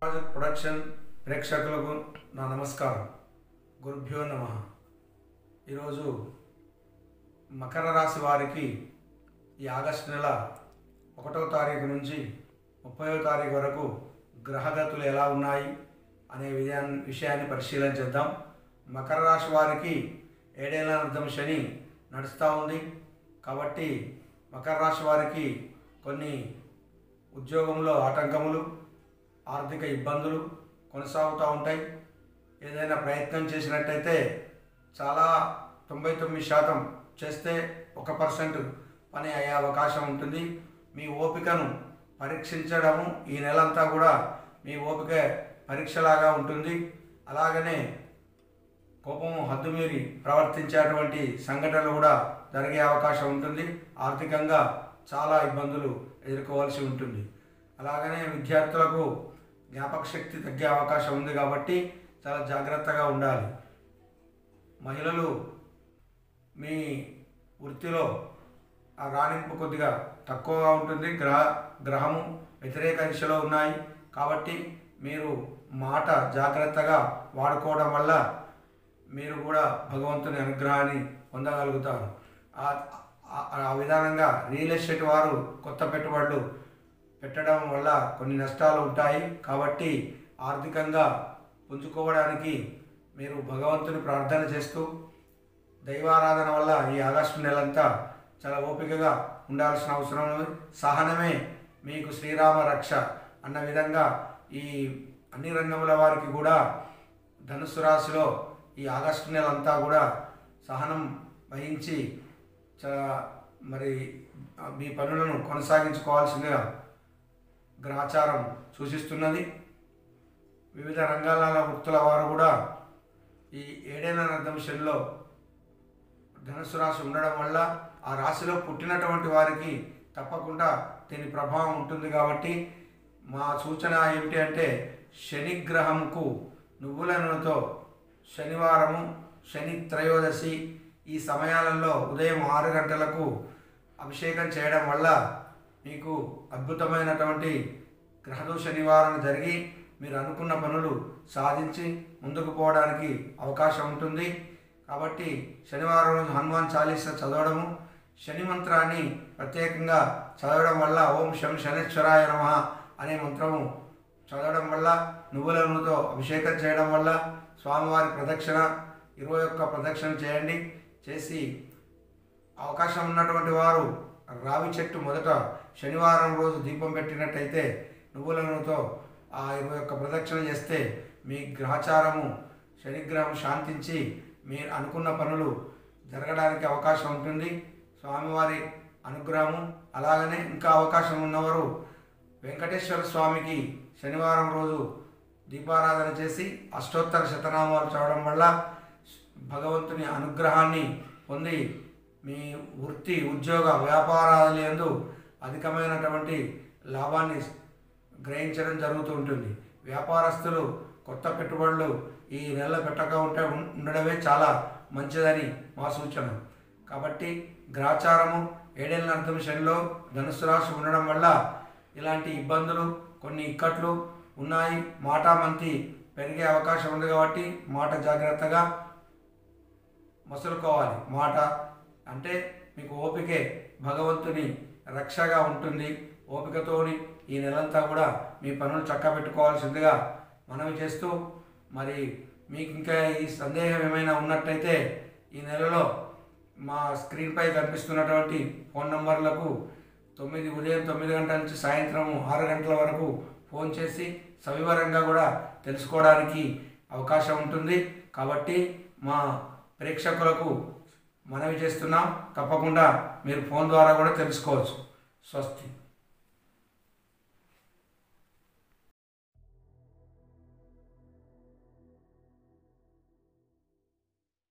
Project production ప్రేక్షకులకు నా నమస్కారం. గురుభ్యో నమః. ఈరోజు మకర రాశి వారికి ఈ ఆగస్టు నెల 1వ తారీఖు నుంచి 30వ తారీఖు వరకు గ్రహగతులు ఎలా ఉన్నాయి అనే విషయాన్ని పరిశీలన చేద్దాం. మకర రాశి వారికి 7ఏళ్ల అర్థం శని నడుస్తూ ఉంది. కాబట్టి మకర రాశి వారికి కొన్ని ఉద్యోగంలో ఆటంకములు, ఆర్థిక ఇబ్బందులు కొనసాగుతూ ఉంటాయి. ఏదైనా ప్రయత్నం చేసినట్టయితే చాలా 99% చేస్తే 1% పని అయ్యే అవకాశం ఉంటుంది. మీ ఓపికను పరీక్షించడము ఈ నెలంతా కూడా మీ ఓపిక పరీక్షలాగా ఉంటుంది. అలాగనే కోపము హద్దుమీరి ప్రవర్తించేటువంటి సంఘటనలు కూడా జరిగే అవకాశం ఉంటుంది. ఆర్థికంగా చాలా ఇబ్బందులు ఎదుర్కోవాల్సి ఉంటుంది. అలాగనే విద్యార్థులకు జ్ఞాపక శక్తి తగ్గే అవకాశం ఉంది కాబట్టి చాలా జాగ్రత్తగా ఉండాలి. మహిళలు మీ వృత్తిలో ఆ రాణింపు కొద్దిగా తక్కువగా ఉంటుంది. గ్రహము వ్యతిరేక దిశలో ఉన్నాయి కాబట్టి మీరు మాట జాగ్రత్తగా వాడుకోవడం వల్ల మీరు కూడా భగవంతుని అనుగ్రహాన్ని పొందగలుగుతారు. ఆ విధానంగా రియల్ ఎస్టేట్ వారు కొత్త పెట్టుబడులు పెట్టడం వల్ల కొన్ని నష్టాలు ఉంటాయి. కాబట్టి ఆర్థికంగా పుంజుకోవడానికి మీరు భగవంతుని ప్రార్థన చేస్తూ దైవారాధన వల్ల ఈ ఆగస్టు నెలంతా చాలా ఓపికగా ఉండాల్సిన అవసరం ఉంది. సహనమే మీకు శ్రీరామ రక్ష అన్న విధంగా ఈ అన్ని రంగముల వారికి కూడా ధనుస్సు రాశిలో ఈ ఆగస్టు నెలంతా కూడా సహనం వహించి మరి మీ పనులను కొనసాగించుకోవాల్సిందిగా గ్రహచారం సూచిస్తున్నది. వివిధ రంగాల వృత్తుల వారు కూడా ఈ 7ఏళ్ల అర్థం శనిలో ధనుసు రాశి ఉండడం వల్ల ఆ రాశిలో పుట్టినటువంటి వారికి తప్పకుండా దీని ప్రభావం ఉంటుంది. కాబట్టి మా సూచన ఏమిటి అంటే శని గ్రహంకు నువ్వుల నూనెతో శనివారము, శని త్రయోదశి ఈ సమయాలలో ఉదయం 6 గంటలకు అభిషేకం చేయడం వల్ల మీకు అద్భుతమైనటువంటి గ్రహదోష నివారణ జరిగి మీరు అనుకున్న పనులు సాధించి ముందుకు పోవడానికి అవకాశం ఉంటుంది. కాబట్టి శనివారం రోజు హనుమాన్ చాలీసా చదవడము, శని మంత్రాన్ని ప్రత్యేకంగా చదవడం వల్ల ఓం శం శనేశ్వరాయ నమః అనే మంత్రము చదవడం వల్ల, నువ్వుల నూనెతో అభిషేకం చేయడం వల్ల, స్వామివారి ప్రదక్షిణ 21 ప్రదక్షిణ చేయండి. చేసి అవకాశం ఉన్నటువంటి వారు రావి చెట్టు మొదట శనివారం రోజు దీపం పెట్టినట్టయితే నువ్వుల నూనెతో ఆ 21 ప్రదక్షిణ చేస్తే మీ గ్రహచారము శనిగ్రహం శాంతించి మీరు అనుకున్న పనులు జరగడానికి అవకాశం ఉంటుంది. స్వామివారి అనుగ్రహము. అలాగనే ఇంకా అవకాశం ఉన్నవారు వెంకటేశ్వర స్వామికి శనివారం రోజు దీపారాధన చేసి అష్టోత్తర శతనామాలు చదవడం వల్ల భగవంతుని అనుగ్రహాన్ని పొంది మీ వృత్తి, ఉద్యోగ, వ్యాపారాలందు అధికమైనటువంటి లాభాన్ని గ్రహించడం జరుగుతూ ఉంటుంది. వ్యాపారస్తులు కొత్త పెట్టుబడులు ఈ నెల పెట్టక ఉండడమే చాలా మంచిదని మా సూచన. కాబట్టి గ్రహచారము 7ఏళ్ల అర్థం శనిలో ధనుస్సు రాశి ఉండడం వల్ల ఇలాంటి ఇబ్బందులు, కొన్ని ఇక్కట్లు ఉన్నాయి. మాటామంతి పెరిగే అవకాశం ఉంది కాబట్టి మాట జాగ్రత్తగా మసులుకోవాలి. మాట అంటే మీకు ఓపికే భగవంతుని రక్షగా ఉంటుంది. ఓపికతోని ఈ నెలంతా కూడా మీ పనులు చక్కబెట్టుకోవాల్సిందిగా మనవి చేస్తూ, మరి మీకు ఇంకా ఈ సందేహం ఏమైనా ఉన్నట్టయితే ఈ నెలలో మా స్క్రీన్పై కనిపిస్తున్నటువంటి ఫోన్ నంబర్లకు ఉదయం 9 గంటల నుంచి సాయంత్రం 6 గంటల వరకు ఫోన్ చేసి సవివరంగా కూడా తెలుసుకోవడానికి అవకాశం ఉంటుంది. కాబట్టి మా ప్రేక్షకులకు మనవి చేస్తున్నాం. తప్పకుండా మీరు ఫోన్ ద్వారా కూడా తెలుసుకోవచ్చు. స్వస్తి.